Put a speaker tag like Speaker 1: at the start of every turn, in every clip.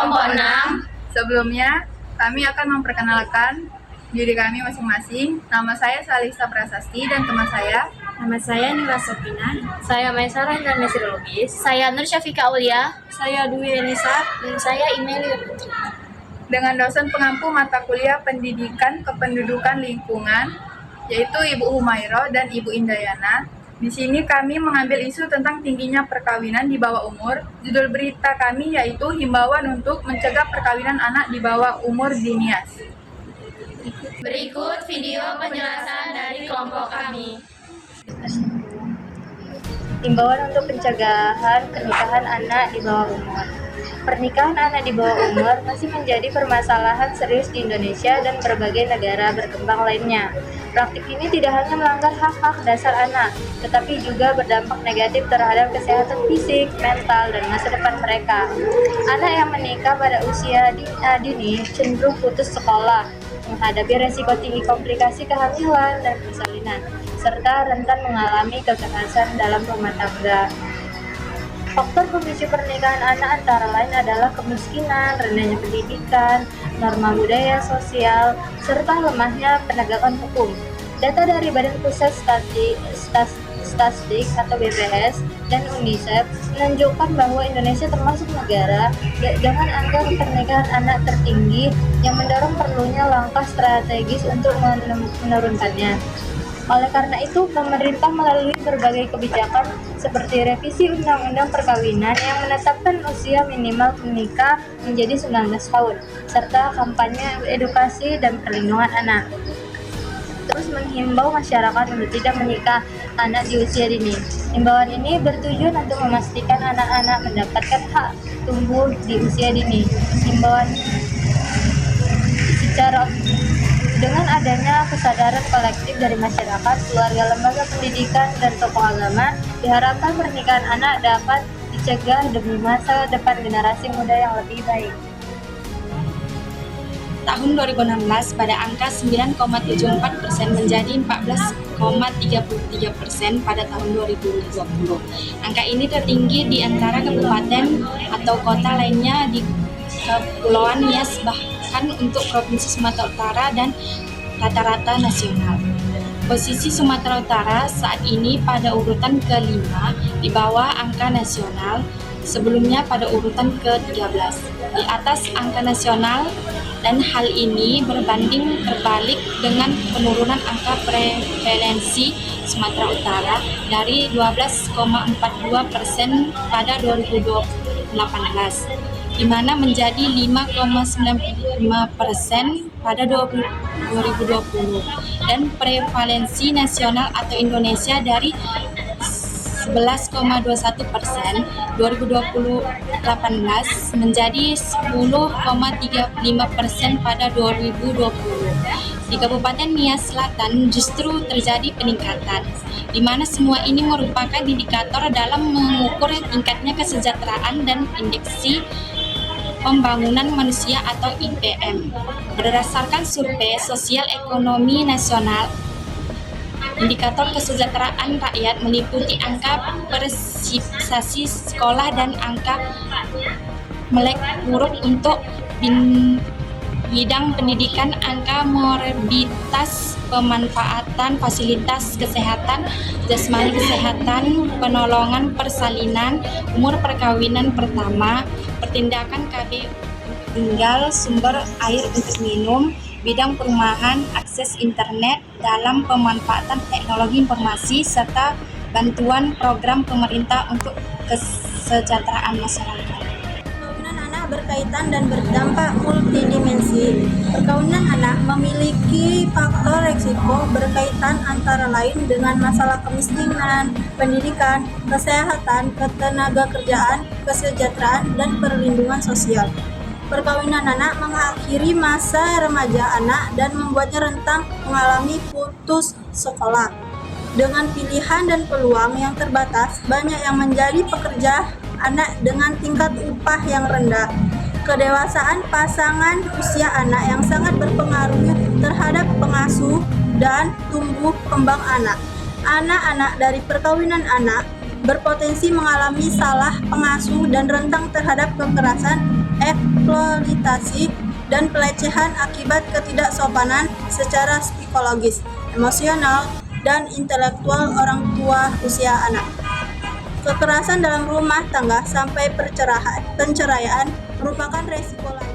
Speaker 1: kelompok 6.
Speaker 2: Sebelumnya, kami akan memperkenalkan diri kami masing-masing. Nama saya Salisa Prasasti dan teman saya.
Speaker 3: Nama saya Nila Sofina.
Speaker 1: Saya Maisara dan Meteorologis. Saya Nur Syafika Aulia.
Speaker 3: Saya Dwi Elisa.
Speaker 1: Dan saya Imelia Putri.
Speaker 2: Dengan dosen pengampu mata kuliah Pendidikan Kependudukan Lingkungan, yaitu Ibu Humairo dan Ibu Indayana. Di sini kami mengambil isu tentang tingginya perkawinan di bawah umur. Judul berita kami yaitu himbauan untuk mencegah perkawinan anak di bawah umur dini.
Speaker 1: Berikut video penjelasan dari kelompok kami.
Speaker 4: Himbauan untuk pencegahan pernikahan anak di bawah umur. Pernikahan anak di bawah umur masih menjadi permasalahan serius di Indonesia dan berbagai negara berkembang lainnya. Praktik ini tidak hanya melanggar hak-hak dasar anak, tetapi juga berdampak negatif terhadap kesehatan fisik, mental, dan masa depan mereka. Anak yang menikah pada usia dini cenderung putus sekolah, menghadapi resiko tinggi komplikasi kehamilan dan persalinan, serta rentan mengalami kekerasan dalam rumah tangga. Faktor pemicu pernikahan anak antara lain adalah kemiskinan, rendahnya pendidikan, norma budaya sosial, serta lemahnya penegakan hukum. Data dari Badan Pusat Statistik atau BPS dan UNICEF menunjukkan bahwa Indonesia termasuk negara dengan angka pernikahan anak tertinggi yang mendorong perlunya langkah strategis untuk menurunkannya. Oleh karena itu, pemerintah melalui berbagai kebijakan seperti revisi Undang-Undang Perkawinan yang menetapkan usia minimal menikah menjadi 19 tahun, serta kampanye edukasi dan perlindungan anak. Terus menghimbau masyarakat untuk tidak menikah anak di usia dini. Himbauan ini bertujuan untuk memastikan anak-anak mendapatkan hak tumbuh di usia dini. Himbauan secara dengan adanya kesadaran kolektif dari masyarakat, keluarga, lembaga pendidikan, dan tokoh agama, diharapkan pernikahan anak dapat dicegah demi masa depan generasi muda yang lebih baik.
Speaker 3: Tahun 2016 pada angka 9,74% menjadi 14,33% pada tahun 2020. Angka ini tertinggi di antara kabupaten atau kota lainnya di Kepulauan Nias, bahkan untuk Provinsi Sumatera Utara dan rata-rata nasional. Posisi Sumatera Utara saat ini pada urutan ke-5 di bawah angka nasional, sebelumnya pada urutan ke-13 di atas angka nasional, dan hal ini berbanding terbalik dengan penurunan angka prevalensi Sumatera Utara dari 12,42% pada 2018, di mana menjadi 5,95% pada 2020, dan prevalensi nasional atau Indonesia dari 11,21% 2018 menjadi 10,35% pada 2020. Di Kabupaten Nias Selatan justru terjadi peningkatan, di mana semua ini merupakan indikator dalam mengukur tingkatnya kesejahteraan dan indeksi pembangunan manusia atau IPM. Berdasarkan survei sosial ekonomi nasional, indikator kesejahteraan rakyat meliputi angka prestasi sekolah dan angka melek huruf untuk bidang pendidikan, angka morbiditas, pemanfaatan fasilitas kesehatan, jasmani kesehatan, penolongan persalinan, umur perkawinan pertama, pertindakan KB tinggal, sumber air untuk minum, bidang perumahan, akses internet dalam pemanfaatan teknologi informasi, serta bantuan program pemerintah untuk kesejahteraan masyarakat.
Speaker 5: Perkawinan anak berkaitan dan berdampak multidimensi. Perkawinan anak memiliki faktor resiko berkaitan antara lain dengan masalah kemiskinan, pendidikan, kesehatan, ketenagakerjaan, kesejahteraan, dan perlindungan sosial. Perkawinan anak mengakhiri masa remaja anak dan membuatnya rentan mengalami putus sekolah. Dengan pilihan dan peluang yang terbatas, banyak yang menjadi pekerja anak dengan tingkat upah yang rendah. Kedewasaan pasangan usia anak yang sangat berpengaruh terhadap pengasuh dan tumbuh kembang anak. Anak-anak dari perkawinan anak berpotensi mengalami salah pengasuh dan rentan terhadap kekerasan, eksploitasi, dan pelecehan akibat ketidaksopanan secara psikologis, emosional, dan intelektual orang tua usia anak. Kekerasan dalam rumah tangga sampai penceraian merupakan resiko lain.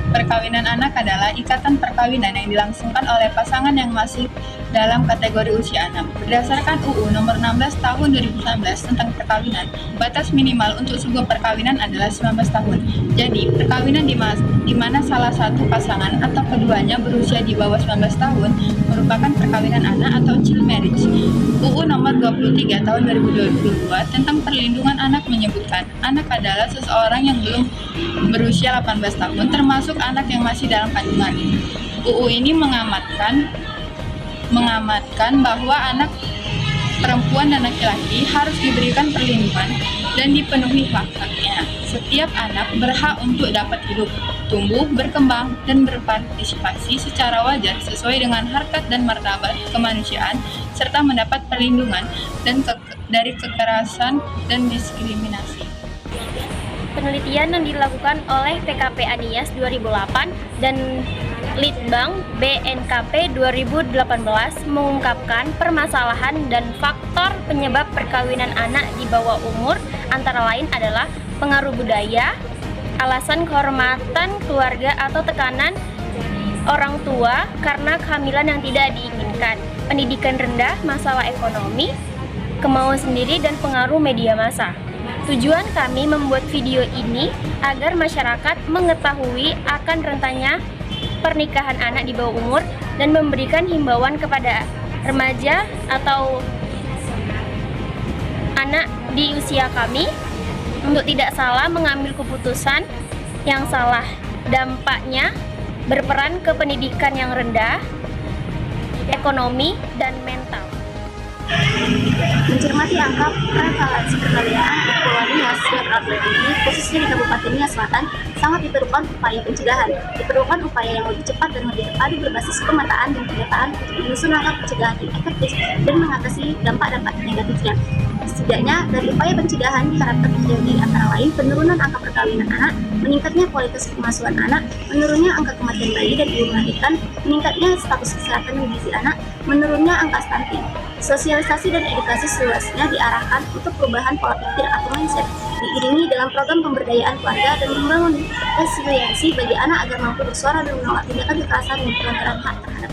Speaker 2: Perkawinan anak adalah ikatan perkawinan yang dilangsungkan oleh pasangan yang masih dalam kategori usia anak. Berdasarkan UU Nomor 16 Tahun 2019 tentang perkawinan, batas minimal untuk sebuah perkawinan adalah 19 tahun. Jadi, perkawinan di mana salah satu pasangan atau keduanya berusia di bawah 19 tahun merupakan perkawinan anak atau child marriage. UU Nomor 23 Tahun 2022 tentang perlindungan anak menyebutkan, anak adalah seseorang yang belum berusia 18 tahun termasuk anak yang masih dalam kandungan. UU ini mengamatkan bahwa anak perempuan dan laki-laki harus diberikan perlindungan dan dipenuhi hak-haknya. Setiap anak berhak untuk dapat hidup, tumbuh, berkembang, dan berpartisipasi secara wajar sesuai dengan harkat dan martabat kemanusiaan serta mendapat perlindungan dari kekerasan dan diskriminasi.
Speaker 6: Penelitian yang dilakukan oleh PKP Anias 2008 dan Litbang BNKP 2018 mengungkapkan permasalahan dan faktor penyebab perkawinan anak di bawah umur antara lain adalah pengaruh budaya, alasan kehormatan keluarga atau tekanan orang tua karena kehamilan yang tidak diinginkan, pendidikan rendah, masalah ekonomi, kemauan sendiri, dan pengaruh media massa. Tujuan kami membuat video ini agar masyarakat mengetahui akan rentannya pernikahan anak di bawah umur dan memberikan himbauan kepada remaja atau anak di usia kami untuk tidak salah mengambil keputusan yang salah. Dampaknya berperan ke pendidikan yang rendah, ekonomi, dan mental.
Speaker 7: Mencermati angka prevalensi perkawinan di Kepulauan Nias yang upgrade ini, khususnya di Kabupaten Nias Selatan, sangat diperlukan upaya pencegahan. Diperlukan upaya yang lebih cepat dan lebih terpadu berbasis pemetaan dan pendataan untuk menyusun langkah pencegahan yang efektif dan mengatasi dampak-dampak negatifnya. Setidaknya dari upaya pencegahan diharapkan terjadi antara lain penurunan angka perkawinan anak, meningkatnya kualitas pengasuhan anak, menurunnya angka kematian bayi dan ibu melahirkan, meningkatnya status kesehatan dan gizi anak, menurunnya angka stunting. Sosialisasi dan edukasi seluasnya diarahkan untuk perubahan pola pikir atau mindset, diiringi dalam program pemberdayaan keluarga dan membangun resiliensi bagi anak agar mampu bersuara dan menolak tindakan kekerasan dan pelanggaran hak terhadap